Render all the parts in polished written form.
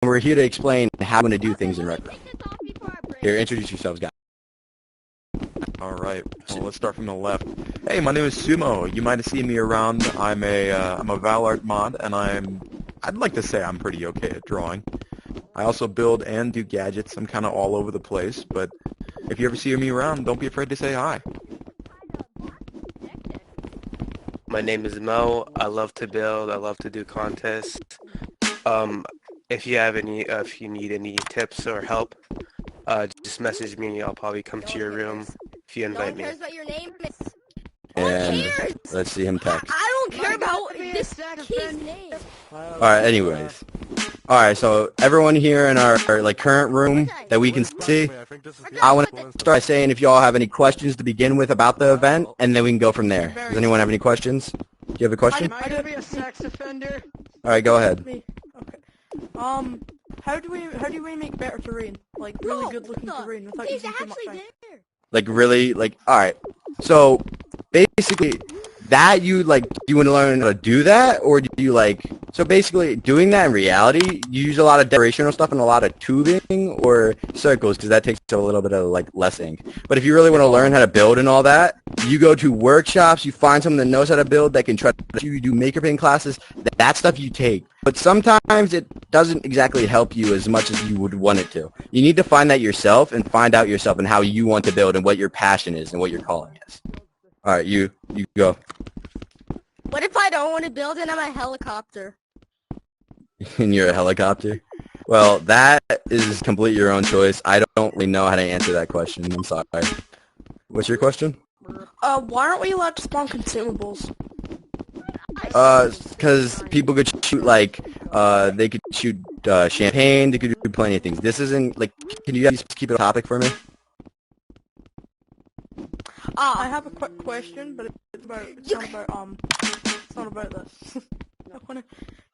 we're here to explain how we're going to do things in Rec Room. Here, introduce yourselves, guys. Alright, well, let's start from the left. Hey, my name is Sumo. You might have seen me around. I'm a Valart mod, and I'd like to say I'm pretty okay at drawing. I also build and do gadgets. I'm kind of all over the place, but if you ever see me around, don't be afraid to say hi. My name is Mo. I love to build. I love to do contests. If you need any tips or help, just message me. I'll probably come to your room if you invite me. No one cares what your name is. And let's see him text. I don't care about this kid's name. Alright, anyways. Alright, so everyone here in our current room that we can see, I want to start by saying if you all have any questions to begin with about the event, and then we can go from there. Does anyone have any questions? Do you have a question? Am I gonna be a sex offender? Alright, go ahead. Me. Okay. How do we make better terrain? Like really good looking terrain without He's using too much actually time? there. Like really, alright. So basically that you want to learn how to do that, or do you so basically doing that in reality, you use a lot of decorational stuff and a lot of tubing or circles, because that takes a little bit of less ink. But if you really want to learn how to build and all that, you go to workshops, you find someone that knows how to build, that can try to you do maker paint classes, that stuff you take. But sometimes it doesn't exactly help you as much as you would want it to. You need to find that yourself and find out yourself and how you want to build and what your passion is and what your calling is. Alright, you go. What if I don't want to build and I'm a helicopter? And you're a helicopter? Well, that is completely your own choice. I don't really know how to answer that question. I'm sorry. What's your question? Why aren't we allowed to spawn consumables? Because people could shoot, they could shoot champagne, they could do plenty of things. This isn't, can you guys keep it a topic for me? I have a quick question, but it's not about this.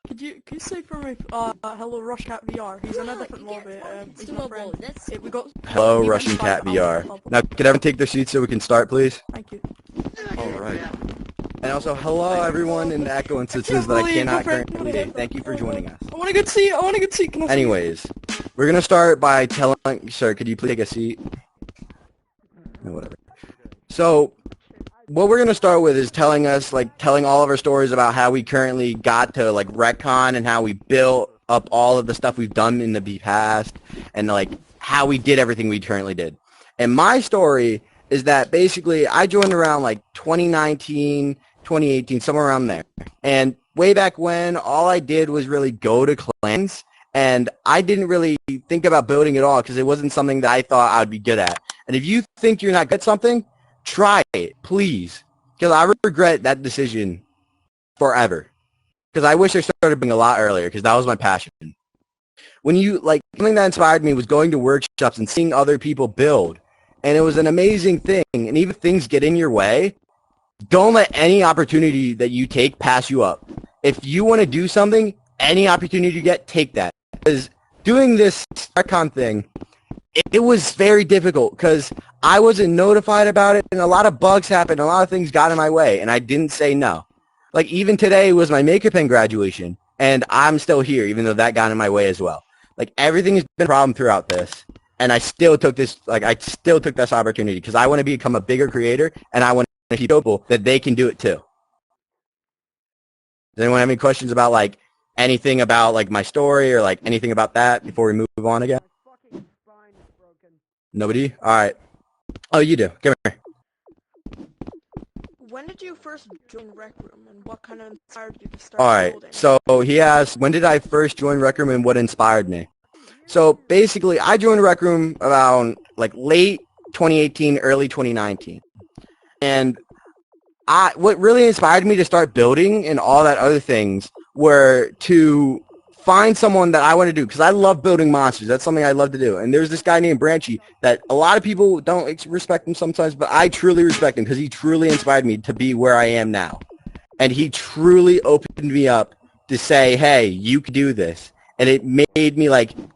Could you say for me, hello Rush Cat VR? He's in a different lobby. He's my friend. We got. Hello, Russian Cat VR. Now, could everyone take their seats so we can start, please? Thank you. Alright. And also, hello everyone in the Echo instances that I cannot currently see. Thank you for joining us. I want a good seat. Can I see? Anyways, we're gonna start by telling. Sir, could you please take a seat? No, whatever. So, what we're going to start with is telling all of our stories about how we currently got to, Retcon and how we built up all of the stuff we've done in the past and, how we did everything we currently did. And my story is that, basically, I joined around, 2019, 2018, somewhere around there. And way back when, all I did was really go to clans, and I didn't really think about building at all because it wasn't something that I thought I would be good at. And if you think you're not good at something, try it, please, because I regret that decision forever. Because I wish I started being a lot earlier, because that was my passion. When something that inspired me was going to workshops and seeing other people build, and it was an amazing thing. And even if things get in your way, don't let any opportunity that you take pass you up. If you want to do something, any opportunity you get, take that. Because doing this StarCon thing, it was very difficult because I wasn't notified about it, and a lot of bugs happened, a lot of things got in my way, and I didn't say no. Even today was my Maker Pen graduation, and I'm still here, even though that got in my way as well. Everything has been a problem throughout this, and I still took this, opportunity because I want to become a bigger creator, and I want to teach people that they can do it too. Does anyone have any questions about, anything about, my story or, anything about that before we move on again? Nobody? Alright. Oh, you do. Come here. When did you first join Rec Room, and what kind of inspired you to start building? Alright, so he asked, when did I first join Rec Room and what inspired me? So, basically, I joined Rec Room around, late 2018, early 2019. And what really inspired me to start building and all that other things were to find someone that I want to do, because I love building monsters. That's something I love to do. And there's this guy named Branchy that a lot of people don't respect him sometimes, but I truly respect him because he truly inspired me to be where I am now. And he truly opened me up to say, hey, you can do this. And it made me,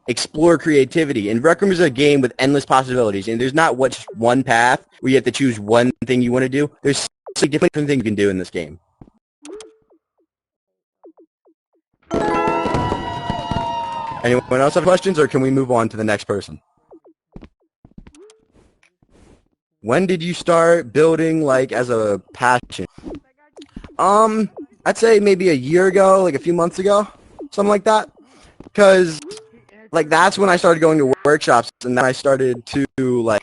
explore creativity. And Rec Room is a game with endless possibilities. And there's not just one path where you have to choose one thing you want to do. There's so many different things you can do in this game. Anyone else have questions, or can we move on to the next person? When did you start building, like, as a passion? I'd say maybe a year ago, like a few months ago, something like that. Because, like, that's when I started going to workshops, and then I started to, like,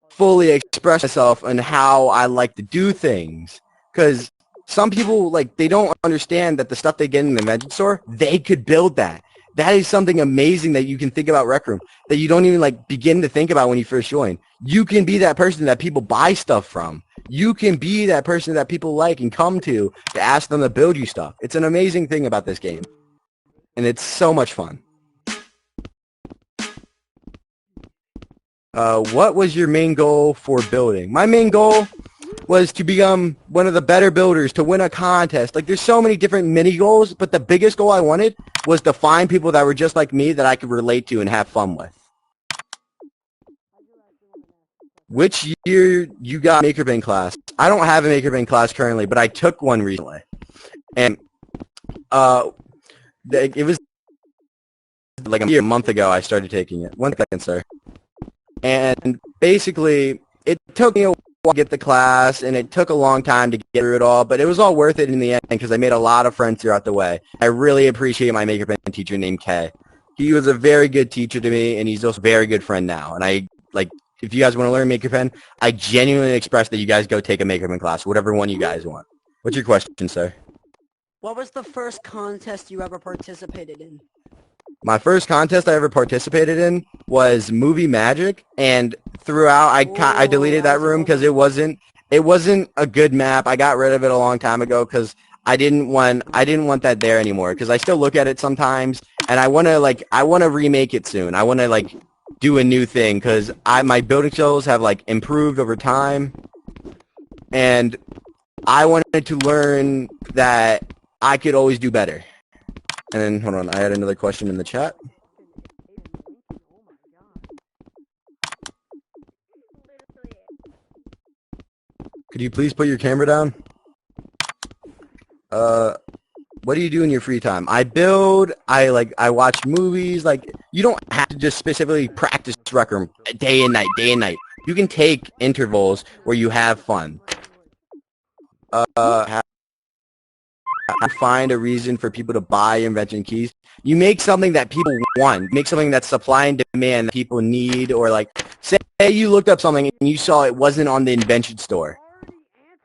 fully express myself and how I like to do things. Because some people, like, they don't understand that the stuff they get in the invention store, they could build that. That is something amazing that you can think about Rec Room that you don't even, like, begin to think about when you first join. You can be that person that people buy stuff from. You can be that person that people like and come to ask them to build you stuff. It's an amazing thing about this game. And it's so much fun. What was your main goal for building? My main goal was to become one of the better builders, to win a contest. Like, there's so many different mini goals, but the biggest goal I wanted was to find people that were just like me that I could relate to and have fun with. Which year you got MakerBen class? I don't have a MakerBen class currently, but I took one recently. And it was like a month ago I started taking it. 1 second, sir. And basically, it took me a while to get the class, and it took a long time to get through it all, but it was all worth it in the end because I made a lot of friends throughout the way. I really appreciate my MakerBen teacher named Kay. He was a very good teacher to me, and he's also a very good friend now. And if you guys want to learn MakerBen, I genuinely express that you guys go take a MakerBen class, whatever one you guys want. What's your question, sir? What was the first contest you ever participated in? My first contest I ever participated in was Movie Magic, and throughout I deleted that room because it wasn't a good map. I got rid of it a long time ago because I didn't want that there anymore because I still look at it sometimes, and I want to remake it soon. I want to do a new thing because my building skills have improved over time, and I wanted to learn that I could always do better. And then, hold on, I had another question in the chat. Could you please put your camera down? What do you do in your free time? I build, I watch movies. You don't have to just specifically practice Rec Room day and night, day and night. You can take intervals where you have fun. Find a reason for people to buy invention keys. You make something that people want. Make something that's supply and demand that people need, or say you looked up something and you saw it wasn't on the invention store.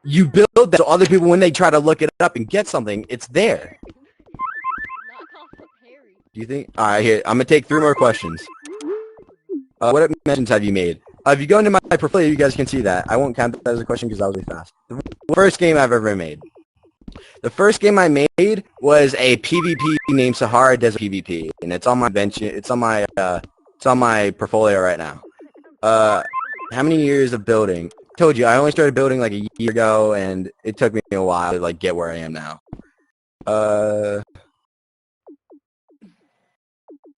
You build that so other people, when they try to look it up and get something, it's there. Do you think? All right, here, I'm going to take 3 more questions. What inventions have you made? If you go into my portfolio, you guys can see that. I won't count that as a question because that was really fast. The first game I've ever made. The first game I made was a PvP named Sahara Desert PvP, and it's on my bench. It's on my portfolio right now. How many years of building? I told you I only started building a year ago, and it took me a while to get where I am now.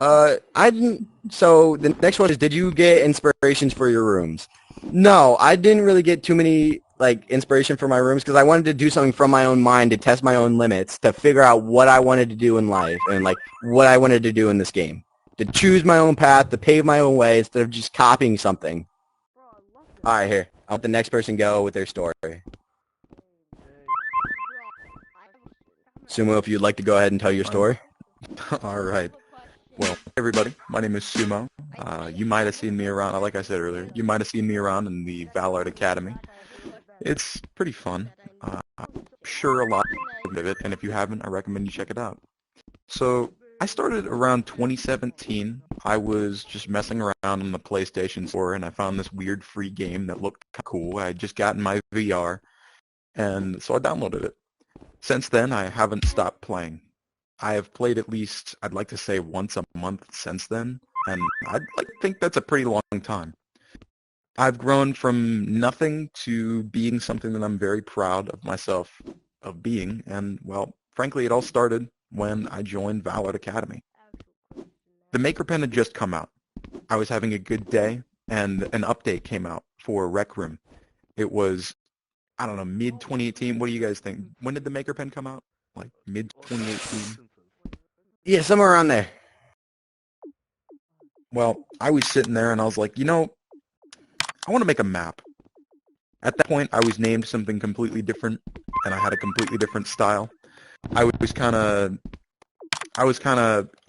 I didn't. So the next one is, did you get inspirations for your rooms? No, I didn't really get too many inspiration for my rooms because I wanted to do something from my own mind to test my own limits, to figure out what I wanted to do in life and what I wanted to do in this game. To choose my own path, to pave my own way instead of just copying something. All right, here. I'll let the next person go with their story. Sumo, if you'd like to go ahead and tell your story. All right. Well, hey everybody, my name is Sumo. You might have seen me around, like I said earlier, you might have seen me around in the Valart Academy. It's pretty fun. I'm sure a lot of it, and if you haven't, I recommend you check it out. So, I started around 2017. I was just messing around in the PlayStation Store, and I found this weird free game that looked kind of cool. I had just gotten my VR, and so I downloaded it. Since then, I haven't stopped playing. I have played at least, I'd like to say, once a month since then, and I'd like to think that's a pretty long time. I've grown from nothing to being something that I'm very proud of myself of being, and, well, frankly, it all started when I joined Valart Academy. The MakerPen had just come out. I was having a good day, and an update came out for Rec Room. It was, I don't know, mid-2018. What do you guys think? When did the MakerPen come out? Mid-2018? Yeah, somewhere around there. Well, I was sitting there and I was like, you know, I want to make a map. At that point, I was named something completely different, and I had a completely different style. I was kind of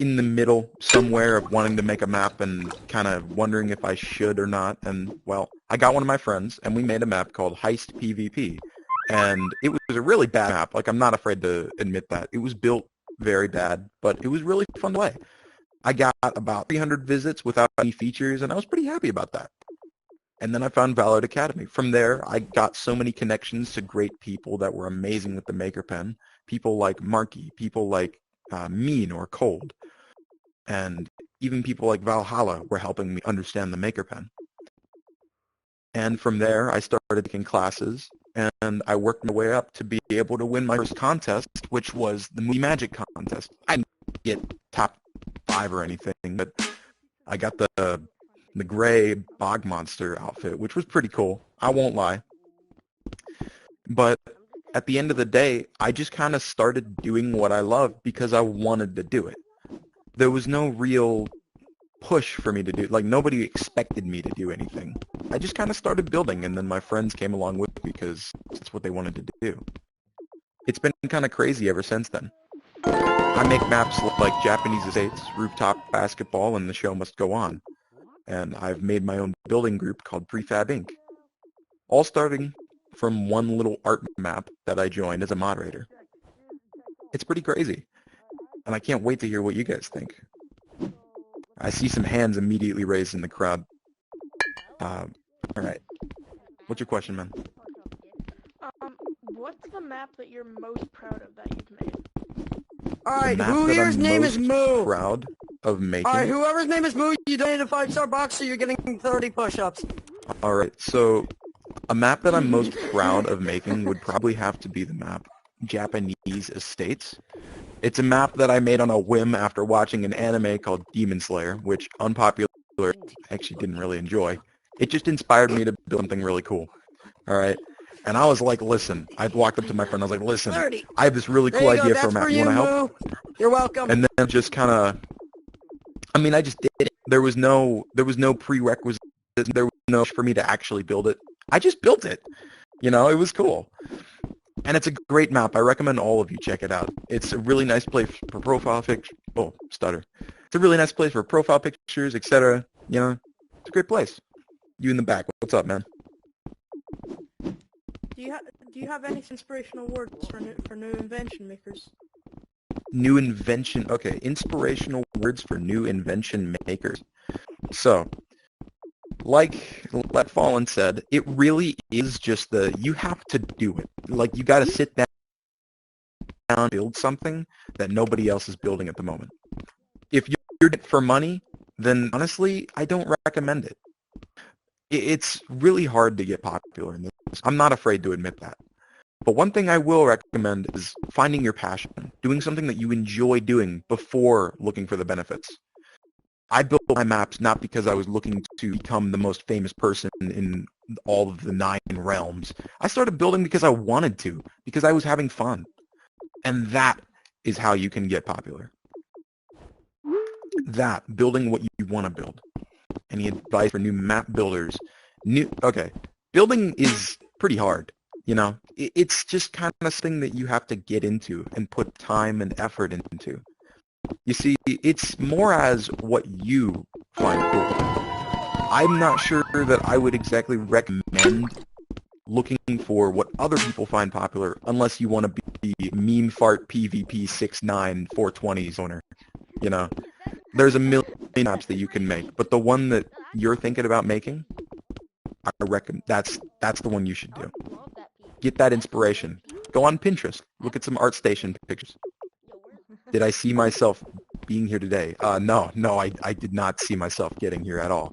in the middle somewhere of wanting to make a map and kind of wondering if I should or not. And, well, I got one of my friends, and we made a map called Heist PvP. And it was a really bad map. Like, I'm not afraid to admit that. It was built very bad, but it was really fun to play. I got about 300 visits without any features, and I was pretty happy about that. And then I found Valorant Academy. From there, I got so many connections to great people that were amazing with the Maker Pen. People like Marky, people like Mean or Cold, and even people like Valhalla were helping me understand the Maker Pen. And from there, I started taking classes, and I worked my way up to be able to win my first contest, which was the Movie Magic contest. I didn't get top 5 or anything, but I got the gray bog monster outfit, which was pretty cool. I won't lie. But at the end of the day, I just kind of started doing what I loved because I wanted to do it. There was no real push for me to do, like nobody expected me to do anything. I just kind of started building, and then my friends came along with me because that's what they wanted to do. It's been kind of crazy ever since then. I make maps like Japanese Estates, Rooftop Basketball, and The Show Must Go On. And I've made my own building group called Prefab Inc. All starting from one little art map that I joined as a moderator. It's pretty crazy. And I can't wait to hear what you guys think. I see some hands immediately raised in the crowd. Alright. What's your question, man? What's the map that you're most proud of that you've made? Alright, Map who that here's I'm name is most Moo? proud of making. Alright, whoever's name is Moo, you donated a 5-star box, so you're getting 30 push-ups. Alright, so a map that I'm most proud of making would probably have to be the map Japanese Estates. It's a map that I made on a whim after watching an anime called Demon Slayer, which unpopular I actually didn't really enjoy. It just inspired me to build something really cool. Alright? And I was like, listen, I walked up to my friend, I was like, listen, 30. I have this really cool There you go, idea for a that's map. for You you, want to help? Moo. You're welcome. And then just kind of, I mean, I just did it. There was no prerequisite. There was no for me to actually build it. I just built it. You know, it was cool. And it's a great map. I recommend all of you check it out. It's a really nice place for profile pictures. Oh, stutter. It's a really nice place for profile pictures, etc. You know, it's a great place. You in the back. What's up, man? Do you have any inspirational words for new invention makers? New invention. Okay, inspirational words for new invention makers. So, like Fallen said, it really is just you have to do it. Like, you got to sit down and build something that nobody else is building at the moment. If you're doing it for money, then honestly, I don't recommend it. It's really hard to get popular in this. I'm not afraid to admit that. But one thing I will recommend is finding your passion, doing something that you enjoy doing before looking for the benefits. I built my maps not because I was looking to become the most famous person in all of the 9 realms. I started building because I wanted to, because I was having fun. And that is how you can get popular. That, building what you want to build. Any advice for new map builders? Okay, building is pretty hard. You know, it's just kind of something that you have to get into and put time and effort into. You see, it's more as what you find cool. I'm not sure that I would exactly recommend looking for what other people find popular unless you want to be meme fart PvP 6'9", 420s owner. You know, there's a million maps that you can make, but the one that you're thinking about making, I reckon that's the one you should do. Get that inspiration. Go on Pinterest. Look at some ArtStation pictures. Did I see myself being here today? No, I did not see myself getting here at all.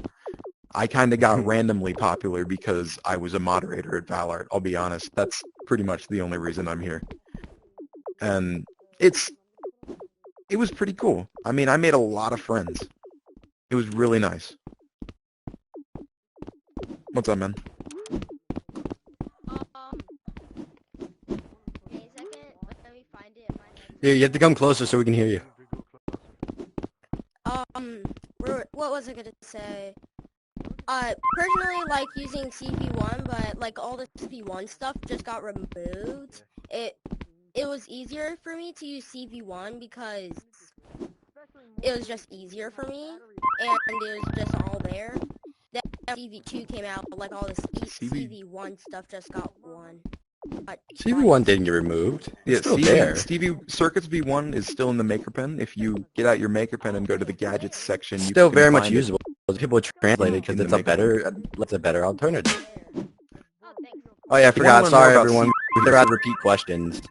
I kind of got randomly popular because I was a moderator at Valorant. I'll be honest. That's pretty much the only reason I'm here. And it was pretty cool. I mean, I made a lot of friends. It was really nice. What's up, man? Yeah, you have to come closer so we can hear you. Ruin, what was I gonna say? Personally, like using CP1, but like all the CP1 stuff just got removed. It was easier for me to use CP1 because it was just easier for me, and it was just all there. Then CV2 came out, like all this CV1 stuff just got one. CV1 didn't get removed. It's Yeah, still there. Circuits V1 is still in the Maker Pen. If you get out your Maker Pen and go to the Gadgets section, It's you still can very much find it. usable. People translate it because In it's the a better alternative. Oh, thanks. Oh yeah, I If you wanna forgot. learn Sorry more about everyone. We forgot to repeat questions.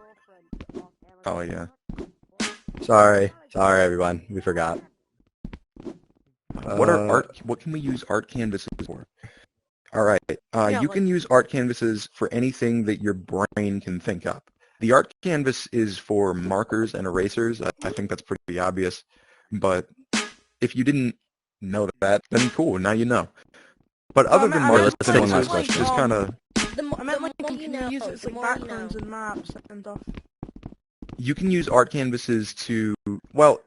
Oh yeah. Sorry everyone. We forgot. What can we use art canvases for? All right. You can use art canvases for anything that your brain can think up. The art canvas is for markers and erasers. I think that's pretty obvious. But if you didn't know that, then cool. Now you know. But other than markers, let's do one last question. just kind of. I meant like more you you can know, use it as the like more you backgrounds know. and maps and stuff. You can use art canvases to, well,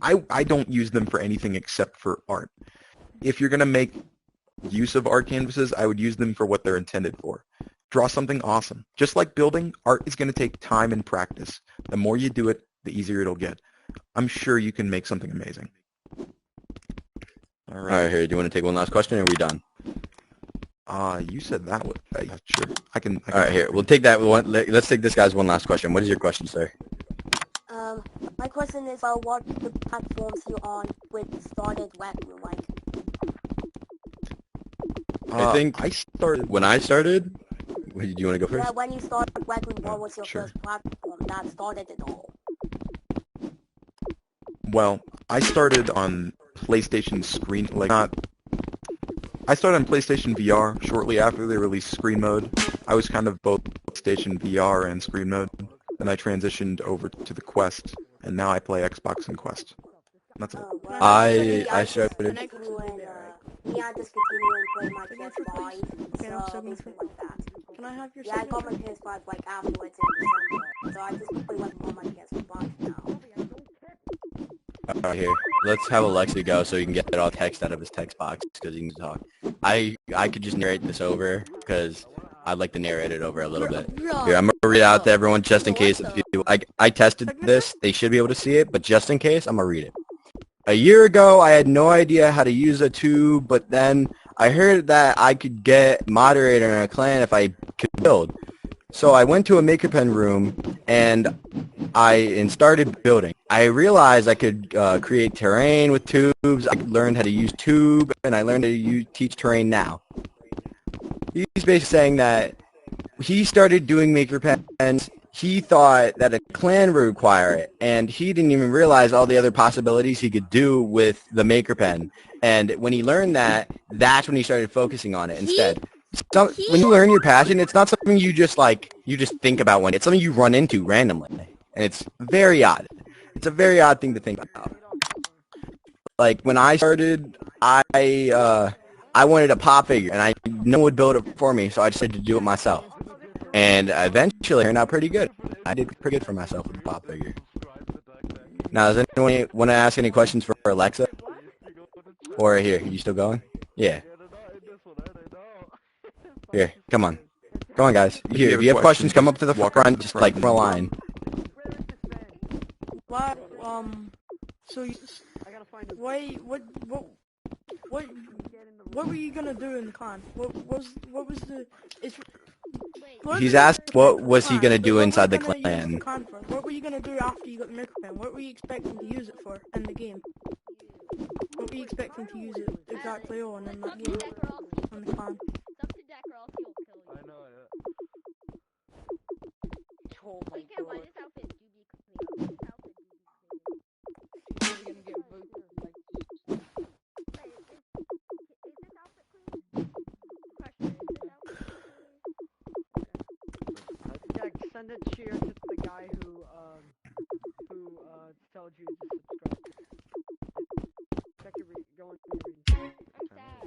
I don't use them for anything except for art. If you're going to make use of art canvases, I would use them for what they're intended for. Draw something awesome. Just like building, art is going to take time and practice. The more you do it, the easier it'll get. I'm sure you can make something amazing. All All right. right, here. Do you want to take one last question, or are we done? You said that was sure. I can. All right, here. We'll take that one. Let's take this guy's one last question. What is your question, sir? My question is about what the platforms you're on with started Wagyu like. I think I started when I started. Do you want to go first? Yeah, when you started Wagyu, what was your Sure. first platform that started it all? Well, I started on PlayStation Screen, I started on PlayStation VR shortly after they released Screen Mode. I was kind of both PlayStation VR and Screen Mode. Then I transitioned over to the Quest, and now I play Xbox and Quest. That's it. Well, I started. me, I just continue and play my PS5, so basically like that. Can I have your Yeah, I got my signature? PS5 like afterwards in December, so I just play like on my PS5 now. All right, here. Let's have Alexa go so he can get all text out of his text box because he can talk. I could just narrate this over because I'd like to narrate it over a little bit. Here, I'm gonna read it out to everyone just in case. I tested this. They should be able to see it, but just in case, I'm gonna read it. A year ago, I had no idea how to use a tube, but then I heard that I could get moderator in a clan if I could build. So I went to a Maker Pen room and started building. I realized I could create terrain with tubes. I learned how to use tube, and I learned how to teach terrain now. He's basically saying that he started doing Maker Pens. He thought that a clan would require it, and he didn't even realize all the other possibilities he could do with the Maker Pen. And when he learned that, that's when he started focusing on it instead. When you learn your passion, it's not something you just think about one day. It's something you run into randomly, and it's very odd. It's a very odd thing to think about. Like when I started, I wanted a pop figure, and no one would build it for me, so I decided to do it myself. And eventually, it turned out pretty good. I did pretty good for myself with the pop figure. Now, does anyone want to ask any questions for Alexa? Or here, are you still going? Yeah. Here, come on. Come on, guys. Here, if you have questions, come up to the front, just like from a line. What? So you, what were you gonna do in the clan? What was the? He's asked what was he gonna do inside the What clan. were you gonna do after you got the Maker Pen? What were you expecting to use it for in the game? What were you expecting to use it exactly on in that game? On the clan? Oh my Yeah, send it cheer to the guy who told you to subscribe. Check your go on your reading. I'm sad.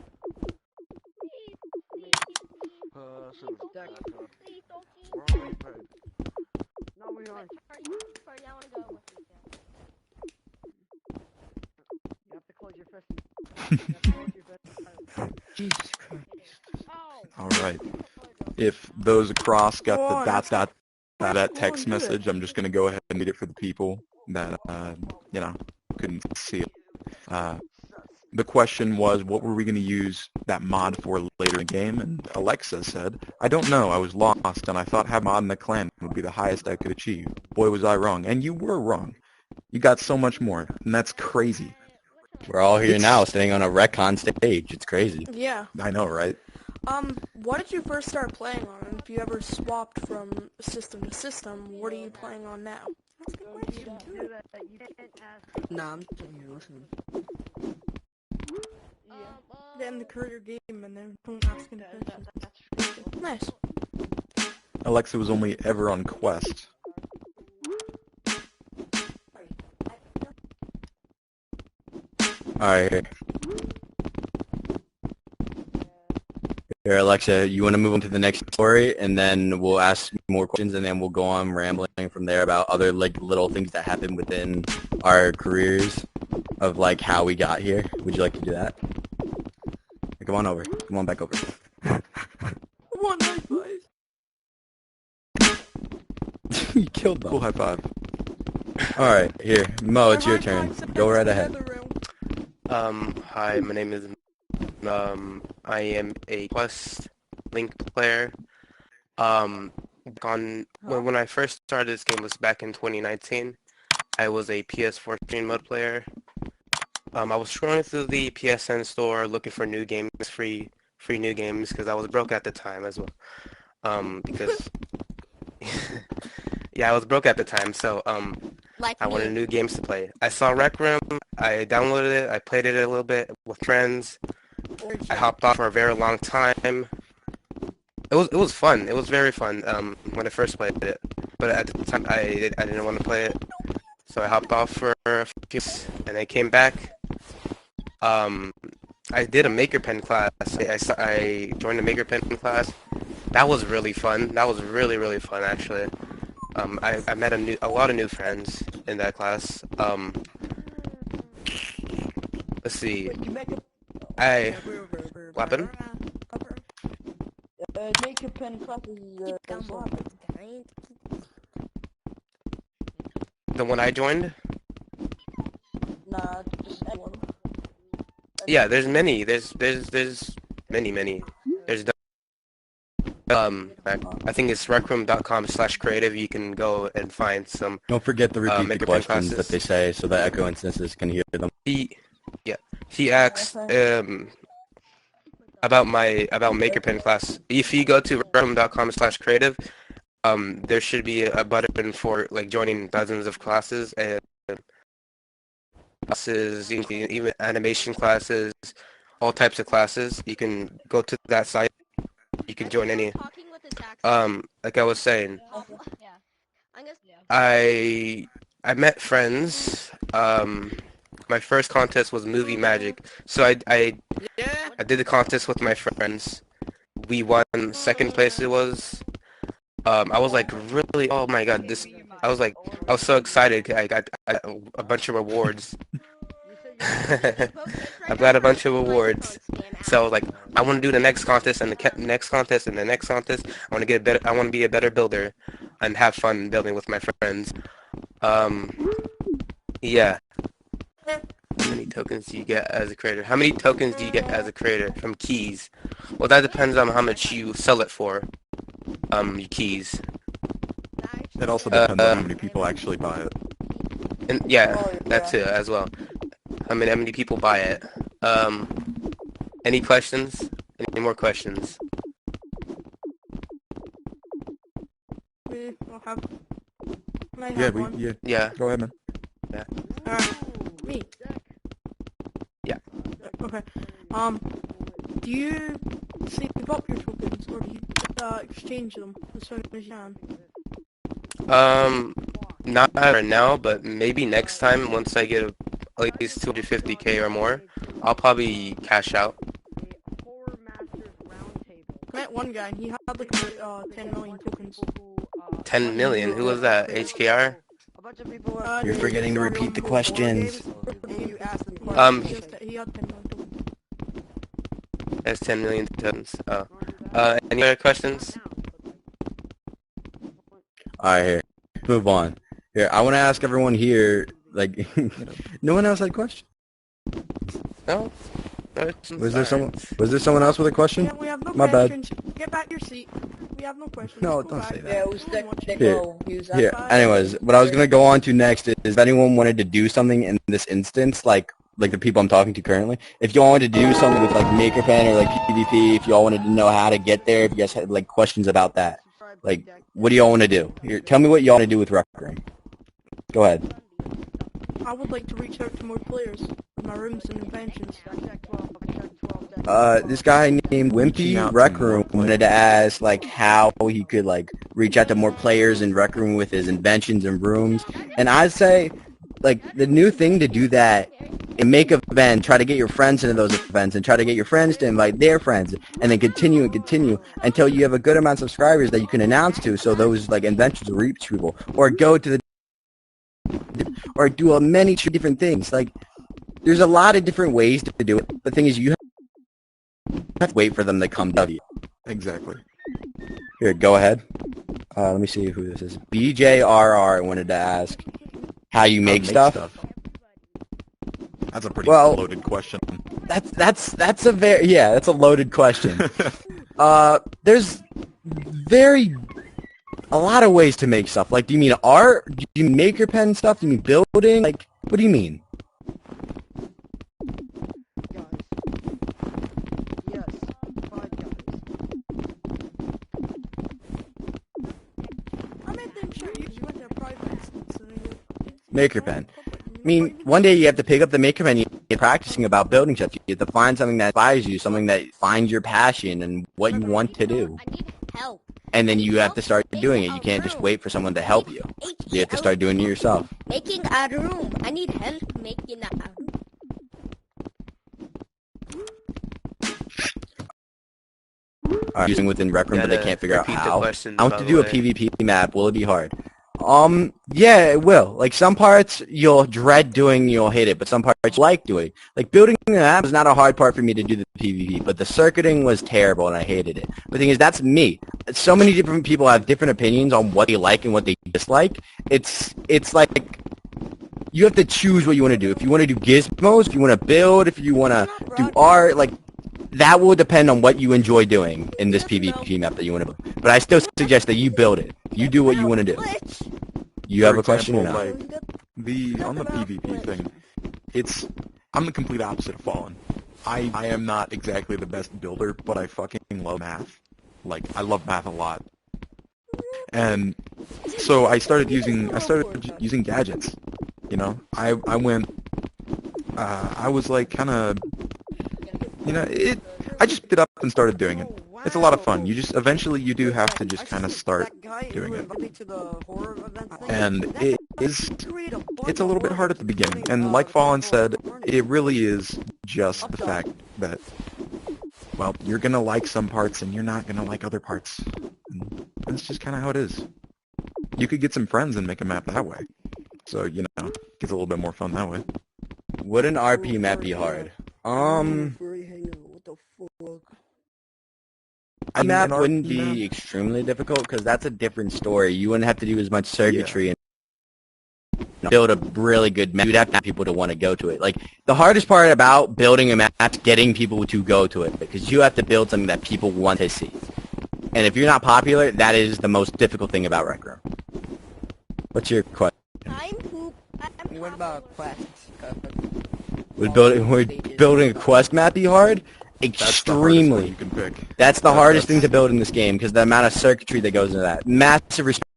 Please don't keep. No, we aren't. Party, I wanna go with you. You have to close your fist. Jesus Christ. All right. If those across got Oh, the that's that go text on, do it. message, I'm just going to go ahead and read it for the people that, couldn't see it. The question was, what were we going to use that mod for later in the game? And Alexa said, I don't know, I was lost, and I thought having a mod in the clan would be the highest I could achieve. Boy, was I wrong. And you were wrong. You got so much more, and that's crazy. We're all here It's- now, sitting on a Recon stage. It's crazy. Yeah. I know, right? What did you first start playing on? And if you ever swapped from system to system, what are you playing on now? That's a good question. Nah, I'm sitting here listening. Get in the career game and then don't ask any questions. Nice. Alexa was only ever on Quest. Alright, here. Here, Alexa, you want to move on to the next story, and then we'll ask more questions, and then we'll go on rambling from there about other like little things that happen within our careers of like how we got here. Would you like to do that? Come on over. Come on back over. One high five. You killed them. Cool high five. Alright, here. Mo, it's your turn. Go right ahead. Hi, my name is, I am a Quest Link player. When I first started this game was back in 2019. I was a PS4 stream mode player. I was scrolling through the PSN store looking for new games, free new games, because I was broke at the time as well. Because yeah, I was broke at the time, so Like I wanted me. new games to play. I saw Rec Room, I downloaded it, I played it a little bit with friends. I hopped off for a very long time. It was fun. It was very fun when I first played it. But at the time I didn't want to play it. So I hopped off for a few months and I came back. I did a Maker Pen class. I joined a Maker Pen class. That was really fun. That was really, really fun actually. I met a lot of new friends in that class. Let's see. Wait, you make a... What happened? Make a pen classes, The one I joined? Nah, just anyone. Yeah, there's many. There's many. There's I think it's recroom.com/creative. You can go and find some. Don't forget to repeat the Maker Pen questions that classes. they say so that Echo Instances can hear them. He asked about Maker Pen class. If you go to recroom.com/creative, there should be a button for like joining dozens of classes and classes, even animation classes, all types of classes. You can go to that site. You can join any. Like I was saying, I met friends. My first contest was Movie Magic, so I did the contest with my friends. We won second place. It was. I was like really. Oh my god! I was so excited. I got a bunch of rewards. I've got a bunch of awards. So like, I want to do the next contest and the next contest and the next contest. I want to get better. I want to be a better builder, and have fun building with my friends. Yeah. How many tokens do you get as a creator? How many tokens do you get as a creator from keys? Well, that depends on how much you sell it for. Your keys. It also depends on how many people actually buy it. And yeah, that too as well. How many people buy it? Any questions? Any more questions? We will have... Can I Yeah, have one? Yeah. Go ahead, man. Me. Yeah. Okay. Do you save up your tokens or do you exchange them as soon as you can? Not right now, but maybe next time once I get at least 250k or more, I'll probably cash out. I met one guy and he had like 10 million tokens. 10 million? Who was that? HKR? A bunch of people You're forgetting to repeat the questions. You asked them Um, he had 10 million tokens. That's 10 million tons. Any other questions? Alright, here. Move on. Here, I want to ask everyone here, like, no one else had a question? No? Was there someone else with a question? Yeah, we have no My bad. questions. Get back to your seat. We have no questions. No, Go don't back. say that. Yeah, it was Here, anyways, what I was going to go on to next is if anyone wanted to do something in this instance, like the people I'm talking to currently, if y'all wanted to do something with like MakerPen or like PvP, if y'all wanted to know how to get there, if you guys had like questions about that, like, what do y'all want to do? Here, tell me what y'all want to do with Rec Room. Go ahead. I would like to reach out to more players in my rooms and inventions. This guy named Wimpy Rec Room wanted to ask like how he could like reach out to more players in Rec Room with his inventions and rooms. And I'd say like the new thing to do that and make an event, try to get your friends into those events and try to get your friends to invite their friends and then continue until you have a good amount of subscribers that you can announce to so those like inventions will reach people. Or go to the or do many different things. Like there's a lot of different ways to do it. The thing is you have to wait for them to come to you. Exactly. Here, go ahead. Let me see who this is. BJRR wanted to ask how you make stuff. That's a pretty Well, loaded question. That's a loaded question. There's a lot of ways to make stuff. Like, do you mean art? Do you mean MakerPen stuff? Do you mean building? Like, what do you mean? MakerPen. I mean, one day you have to pick up the MakerPen, you get practicing about building stuff. You have to find something that inspires you, something that finds your passion and what you want to do. I need help. And then you have to start doing it. You can't just wait for someone to help you. You have to start doing it yourself. Making a room. I need help making a room. Using within Rec Room, but they can't figure out repeat the how. questions, I want by to the do a way. PvP map. Will it be hard? Yeah, it will. Like, some parts you'll dread doing, you'll hate it, but some parts you like doing. Like, building the map was not a hard part for me to do the PvP, but the circuiting was terrible, and I hated it. But the thing is, that's me. So many different people have different opinions on what they like and what they dislike. It's like, you have to choose what you want to do. If you want to do gizmos, if you want to build, if you want to do art, like, that will depend on what you enjoy doing in this PvP map that you want to build. But I still suggest that you build it. You do what you want to do. You have For a question or example, no? like, on the PvP thing, I'm the complete opposite of Fallen. I am not exactly the best builder, but I fucking love math. Like, I love math a lot. And so I started using gadgets. You know, I was like kind of, I just picked it up and started doing it. It's a lot of fun. Eventually you do have to just kind of start doing it. And it's a little bit hard at the beginning. And like Fallen said, it really is just the fact that, well, you're going to like some parts and you're not going to like other parts. And that's just kind of how it is. You could get some friends and make a map that way. So, it gets a little bit more fun that way. Would an RP map be hard? A map wouldn't be extremely difficult because that's a different story. You wouldn't have to do as much circuitry and build a really good map. You'd have to have people to want to go to it. Like, the hardest part about building a map is getting people to go to it because you have to build something that people want to see. And if you're not popular, that is the most difficult thing about Rec Room. What's your question? What about quests? Would building a quest map be hard? Extremely. You can pick. That's the hardest thing to build in this game because the amount of circuitry that goes into that. Massive respect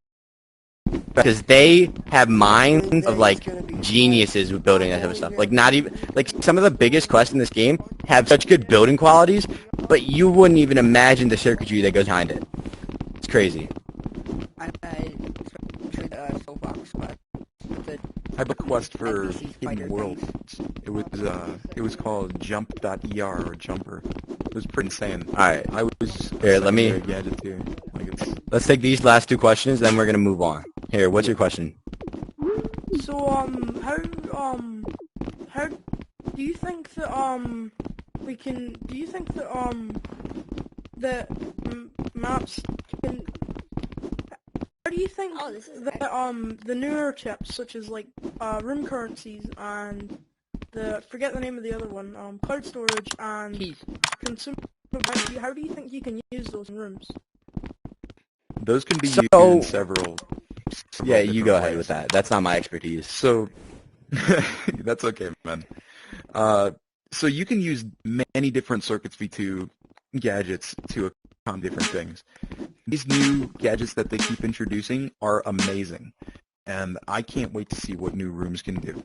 because they have minds of like geniuses with building that type of stuff. Like not even like some of the biggest quests in this game have such good building qualities, but you wouldn't even imagine the circuitry that goes behind it. It's crazy. I have a quest for Hidden Worlds. It was called Jump.er or Jumper. It was pretty insane. Alright. I was Here, let me gadget too. Like let's take these last two questions, then we're gonna move on. Here, what's your question? So, how do you think that, we can. Do you think that that maps can? How do you think Oh, this is that the newer chips, such as like room currencies and forget the name of the other one, cloud storage and Keys. consumer, how do you think you can use those in rooms? Those can be So- used in several Yeah, you different go ahead ways. with that. That's not my expertise. So, that's okay, man. So you can use many different Circuits V2 gadgets to accomplish different things. These new gadgets that they keep introducing are amazing, and I can't wait to see what new rooms can do.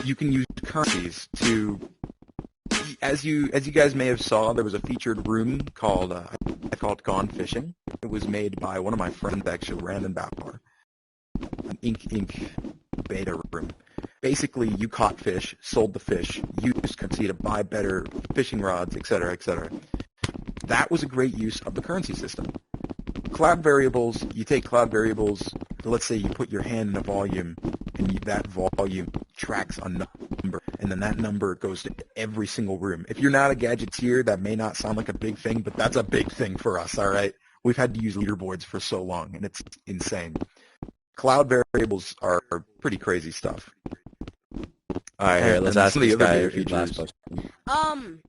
You can use currencies to, as you guys may have saw, there was a featured room called Gone Fishing. It was made by one of my friends, actually, Brandon Bauer, an Ink beta room. Basically, you caught fish, sold the fish, used currency to buy better fishing rods, etc., etc. That was a great use of the currency system. Cloud variables, you take cloud variables, let's say you put your hand in a volume, and that volume tracks a number, and then that number goes to every single room. If you're not a gadgeteer, that may not sound like a big thing, but that's a big thing for us, all right? We've had to use leaderboards for so long, and it's insane. Cloud variables are pretty crazy stuff. All right, here, let's And ask some of the this other guy new a last features. question.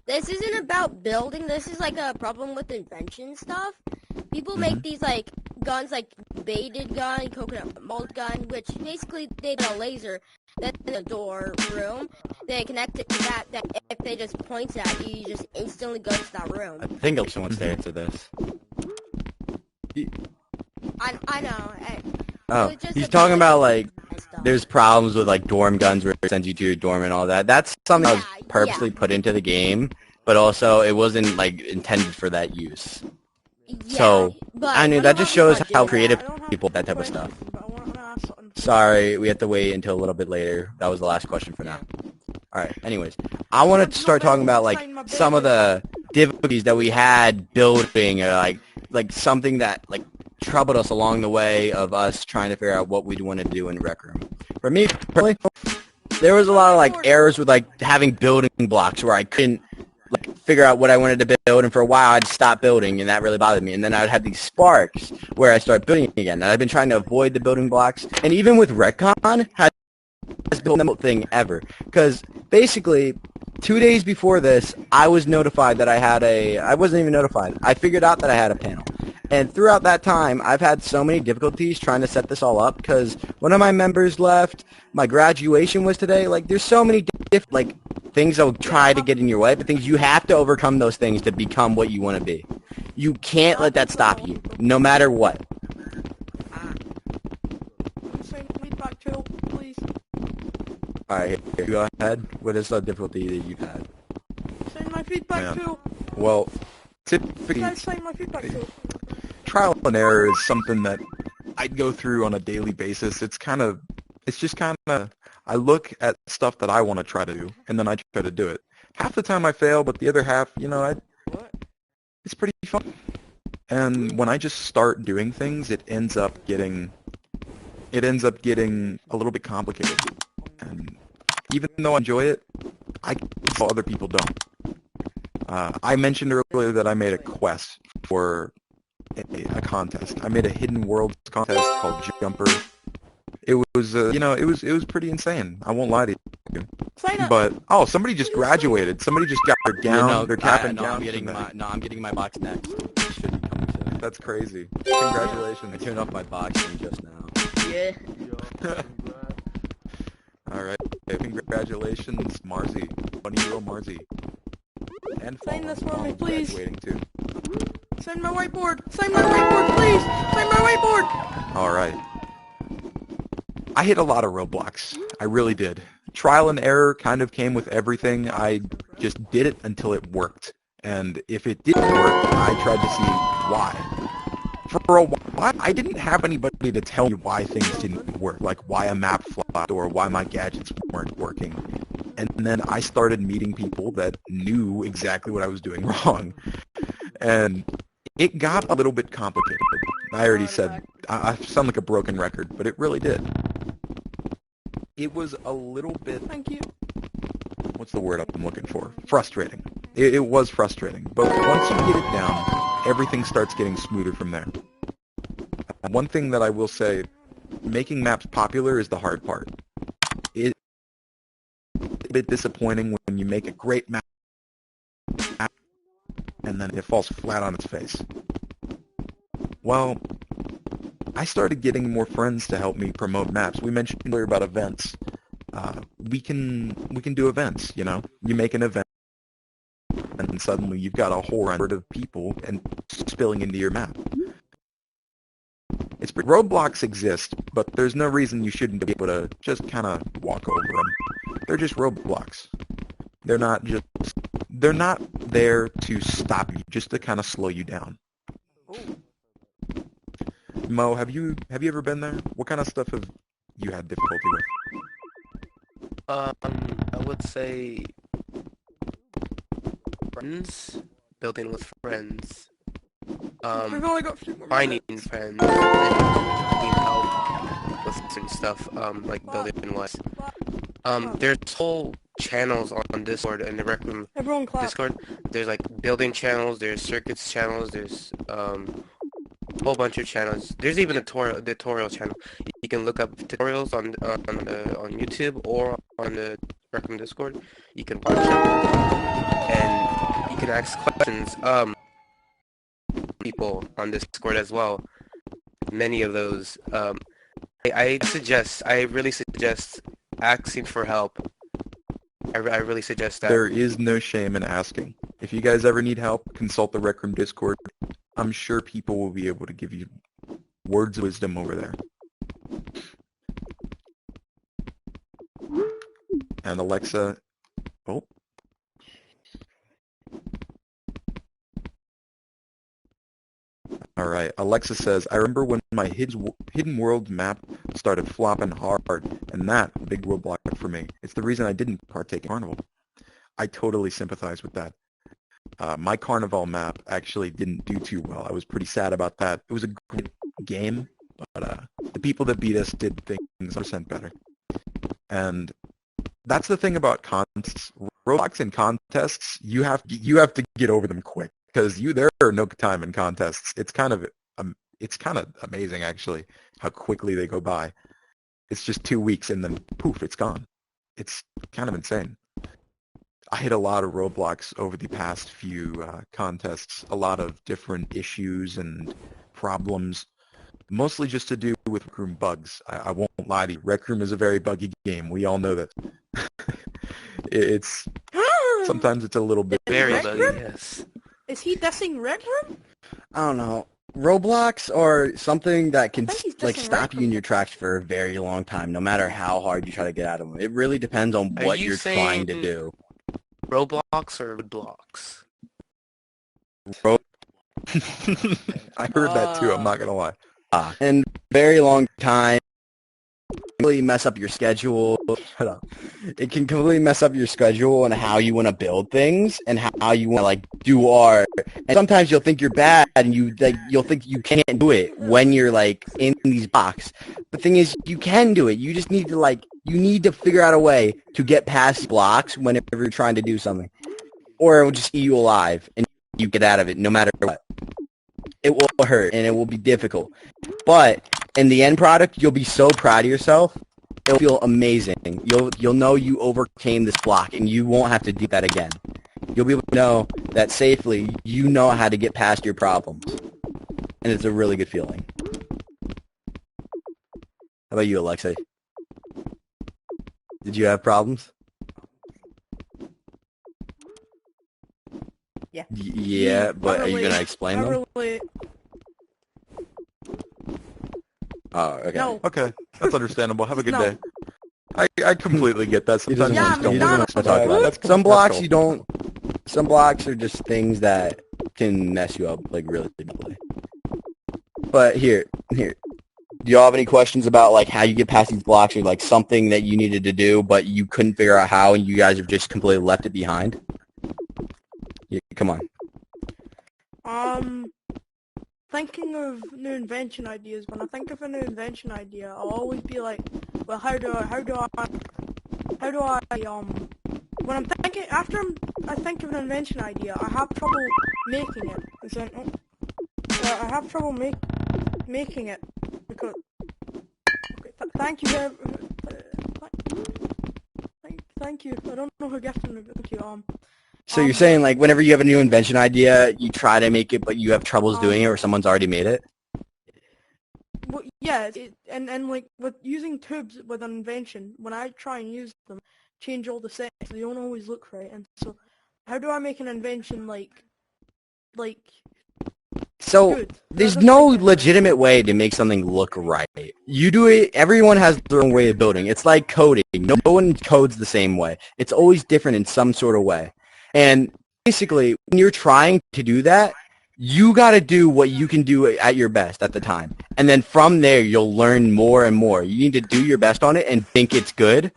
This isn't about building. This is like a problem with invention stuff. People make these like guns, like baited gun, coconut mold gun, which basically they have a laser that's in a door room. They connect it to that if they just point at you, you just instantly go to that room. I think Elson wants to answer this. I know. Oh, it's just he's a talking bit about like and stuff. there's problems with like dorm guns where it sends you to your dorm and all that. That's something that was Yeah, purposely put into the game, but also it wasn't like intended for that use. Yeah, so, but I knew I that don't just have shows much how of creative I don't have people a that type of question, stuff. but I want to ask something. Sorry, we have to wait until a little bit later. That was the last question for now. Alright, anyways. I want to start talking about like some of the difficulties that we had building, like something that like troubled us along the way of us trying to figure out what we'd want to do in Rec Room. For me, personally, there was a lot of like errors with like having building blocks where I couldn't like figure out what I wanted to build, and for a while I'd stop building, and that really bothered me. And then I'd have these sparks where I start building again. And I've been trying to avoid the building blocks, and even with Retcon, had best building thing ever. Because basically, 2 days before this, I was notified that I wasn't even notified. I figured out that I had a panel. And throughout that time, I've had so many difficulties trying to set this all up because one of my members left, my graduation was today. Like, there's so many different, like, things that will try to get in your way, but things you have to overcome those things to become what you want to be. You can't let that stop you, no matter what. Send feedback too, please. Alright, here, go ahead. What is the difficulty that you've had? Send my feedback Yeah. too. Well, typically, Guys, send my feedback too. trial and error is something that I'd go through on a daily basis. It's just kind of, I look at stuff that I want to try to do, and then I try to do it. Half the time I fail, but the other half, it's pretty fun. And when I just start doing things, it ends up getting a little bit complicated. And even though I enjoy it, I can tell other people don't. I mentioned earlier that I made a quest for a contest. I made a Hidden Worlds contest called Jumper. It was, it was pretty insane. I won't lie to you. Sign up. But somebody just graduated. Somebody just got their gown, their cap and gown. I'm getting my box next. It should be coming soon. That's crazy. I Congratulations. turned off my box thing just now. Yeah. All right. Congratulations, Marzi. 20-year-old Marzi. And Sign Fallen. this for me, Fallen's please. graduating too. Send my whiteboard. Send my whiteboard, please. Send my whiteboard. All right. I hit a lot of roadblocks. I really did. Trial and error kind of came with everything. I just did it until it worked. And if it didn't work, I tried to see why. For a while, I didn't have anybody to tell me why things didn't work, like why a map flopped or why my gadgets weren't working. And then I started meeting people that knew exactly what I was doing wrong. And it got a little bit complicated. I already said, I sound like a broken record, but it really did. It was a little bit Thank you. what's the word I'm looking for? Frustrating. It was frustrating. But once you get it down, everything starts getting smoother from there. One thing that I will say, making maps popular is the hard part. It's a bit disappointing when you make a great map and then it falls flat on its face. Well, I started getting more friends to help me promote maps. We mentioned earlier about events. We can do events, you know? You make an event and suddenly you've got a whole horde of people and spilling into your map. Roadblocks exist, but there's no reason you shouldn't be able to just kind of walk over them. They're just roadblocks. They're not there to stop you, just to kind of slow you down. Mo, have you ever been there? What kind of stuff have you had difficulty with? I would say friends, building with friends, We've only got a few more finding minutes. friends, and needing help with certain stuff, like building what. There's whole channels on Discord and the Rec Room Everyone clap. Discord. There's like building channels, there's circuits channels, there's a whole bunch of channels. There's even a tutorial channel. You can look up tutorials on YouTube or on the Rec Room Discord. You can watch them and you can ask questions. People on Discord as well. Many of those. I really suggest asking for help. I really suggest that. There is no shame in asking. If you guys ever need help, consult the Rec Room Discord. I'm sure people will be able to give you words of wisdom over there. And Alexa, oh. All right, Alexa says, I remember when my Hidden World map started flopping hard, and that, a big roadblock for me. It's the reason I didn't partake in Carnival. I totally sympathize with that. My Carnival map actually didn't do too well. I was pretty sad about that. It was a great game, but the people that beat us did things 100% better. And that's the thing about contests. Roadblocks in contests, you have to get over them quick. Because there are no time in contests. It's kind of amazing actually how quickly they go by. It's just 2 weeks and then poof, it's gone. It's kind of insane. I hit a lot of roadblocks over the past few contests. A lot of different issues and problems, mostly just to do with Rec Room bugs. I won't lie to you. Rec Room is a very buggy game. We all know that. Sometimes it's a little bit Very Rec buggy, Room? yes. Is he dissing Rec Room? I don't know. Roblox are something that can I think he's like dissing stop Rec you in Room. your tracks for a very long time, no matter how hard you try to get out of them. It really depends on Are what you you're trying to saying- do. Roblox or Roadblocks? I heard that too, I'm not going to lie. And very long time really mess up your schedule. Shut up. It can completely mess up your schedule and how you want to build things and how you want to like do art. And sometimes you'll think you're bad and you'll think you can't do it when you're like in these blocks. The thing is, you can do it. You just need to figure out a way to get past blocks whenever you're trying to do something, or it will just eat you alive and you get out of it no matter what. It will hurt and it will be difficult, but in the end product, you'll be so proud of yourself. It'll feel amazing. You'll know you overcame this block, and you won't have to do that again. You'll be able to know that safely you know how to get past your problems, and it's a really good feeling. How about you, Alexei? Did you have problems? Yeah. Yeah, but are you gonna explain them? Oh, okay. No. Okay, that's understandable. Have a good No. day. I completely get that. He doesn't Sometimes want you to don't McDonald's. want to talk about it. That's cool. Some That's blocks cool. you don't. Some blocks are just things that can mess you up like really badly. But here. Do y'all have any questions about like how you get past these blocks, or like something that you needed to do but you couldn't figure out how, and you guys have just completely left it behind? Yeah, come on. Thinking of new invention ideas. When I think of a new invention idea, I'll always be like, well, how do I when I'm thinking, I think of an invention idea, I have trouble making it. I have trouble making it because. Okay, thank you very. Thank you. I don't know who gifted me, but thank you. So you're saying like whenever you have a new invention idea, you try to make it, but you have troubles doing it, or someone's already made it? Well, yeah, and like with using tubes with an invention, when I try and use them, change all the settings, they don't always look right. And so, how do I make an invention like So good? there's That doesn't no make sense. legitimate way to make something look right. You do it, everyone has their own way of building. It's like coding. No one codes the same way. It's always different in some sort of way. And basically, when you're trying to do that, you got to do what you can do at your best at the time. And then from there, you'll learn more and more. You need to do your best on it and think it's good.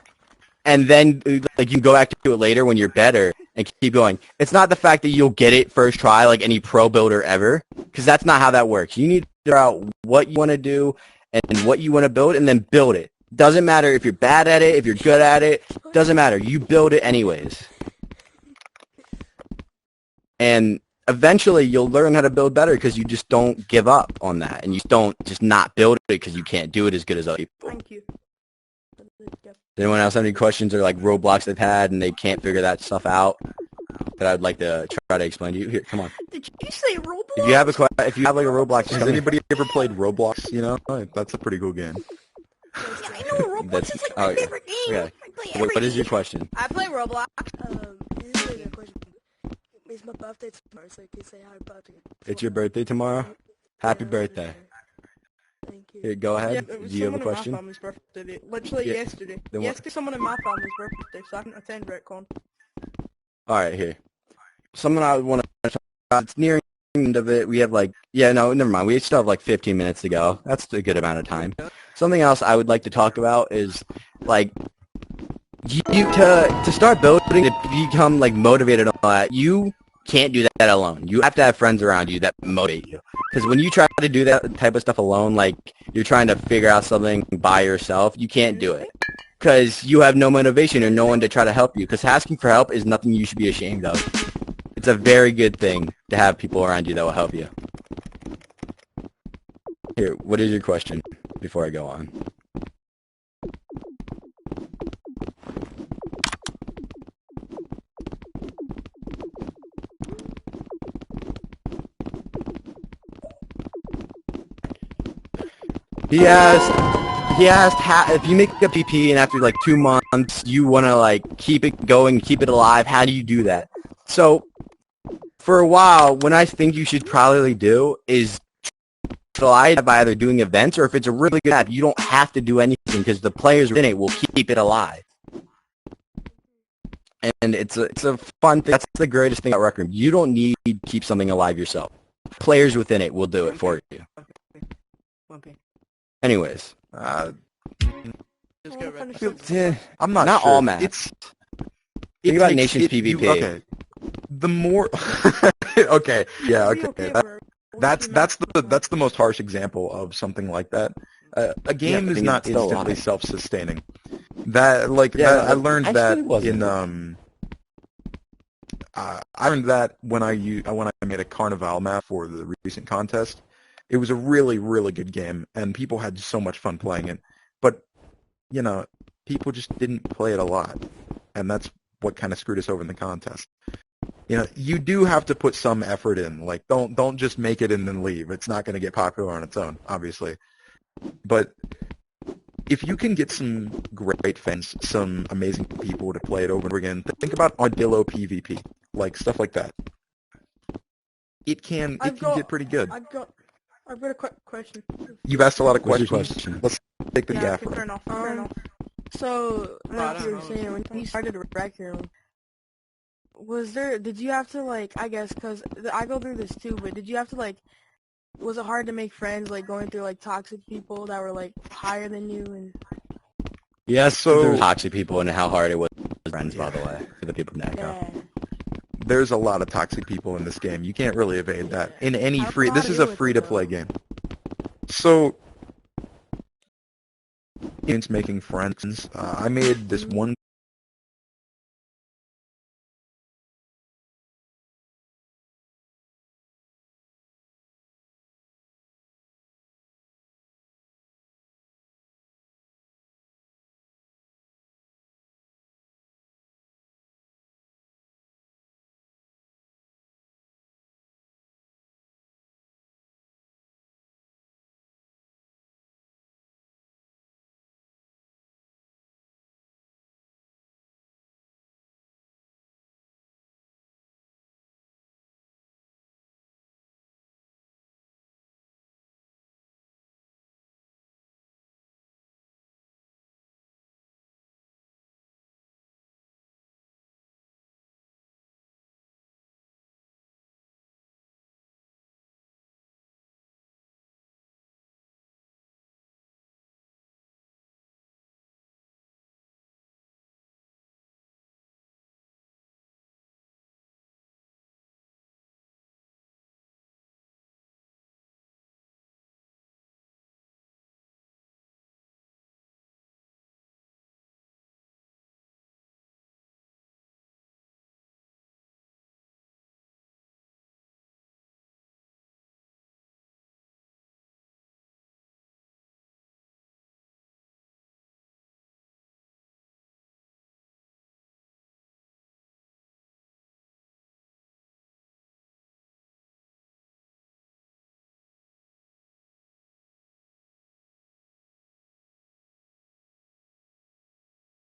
And then like you can go back to it later when you're better and keep going. It's not the fact that you'll get it first try like any pro builder ever, because that's not how that works. You need to figure out what you want to do and what you want to build and then build it. Doesn't matter if you're bad at it, if you're good at it, doesn't matter. You build it anyways. And eventually you'll learn how to build better because you just don't give up on that. And you don't just not build it because you can't do it as good as other people. Thank you. Does anyone else have any questions or like roadblocks they've had and they can't figure that stuff out that I'd like to try to explain to you? Here, come on. Did you say Roblox? If you have like a roadblock, just Has come here. anybody ever played Roblox? You know, that's a pretty cool game. Yeah, I know Roblox That's- is like oh, my yeah. favorite game. Okay. I play What is your question? I play Roblox. This is a question. It's my birthday tomorrow, so you can say happy birthday. It's your birthday tomorrow? Happy birthday. Thank you. Here, go Yeah, ahead. it was Do you have a someone in my question? family's birthday. Literally Yeah. yesterday. Then what- Yesterday, someone in my family's birthday, so I can attend RedCon. All right, here. Something I want to talk about. It's nearing the end of it. We have like, yeah, no, never mind. We still have like 15 minutes to go. That's a good amount of time. Something else I would like to talk about is like you to start building, to become like motivated on that. You can't do that alone. You have to have friends around you that motivate you. Because when you try to do that type of stuff alone, like you're trying to figure out something by yourself, you can't do it. Because you have no motivation or no one to try to help you. Because asking for help is nothing you should be ashamed of. It's a very good thing to have people around you that will help you. Here, what is your question before I go on? He asked if you make a PP and after like 2 months you want to like keep it going, keep it alive, how do you do that? So for a while, what I think you should probably do is try by either doing events or if it's a really good app, you don't have to do anything because the players within it will keep it alive. And it's a fun thing. That's the greatest thing about Rec Room. You don't need to keep something alive yourself. Players within it will do it for you. Okay. Anyways. Just get ready. I'm not Not sure. all maps. Think about Nations PvP. Okay. The more. Okay. Yeah. Are we Okay. bro? That's the most harsh example of something like that. A game but is I mean, not it's still instantly alive. self-sustaining. That like Yeah, that, I learned actually that it wasn't. in I learned that when I made a Carnival map for the recent contest. It was a really, really good game, and people had so much fun playing it. But, you know, people just didn't play it a lot, and that's what kind of screwed us over in the contest. You know, you do have to put some effort in. Like, don't just make it and then leave. It's not going to get popular on its own, obviously. But if you can get some great fans, some amazing people to play it over and over again, think about Armadillo PvP, like stuff like that. It can get pretty good. I've got a quick question. You've asked a lot of What's your questions. question? Let's take the Yeah, gaffer. okay, fair enough. Fair enough. So, I like don't you were know. saying, when you started a Rec Room, did you have to, like, I guess, because I go through this too, but did you have to, like, was it hard to make friends, like, going through, like, toxic people that were, like, higher than you, and... Yes, So- there's toxic people and how hard it was with friends, by the way, for the people in Echo. Yeah. There's a lot of toxic people in this game. You can't really evade that. In any I don't free, know how this to is deal a with it, free-to-play though. game. So, it's making friends. I made this one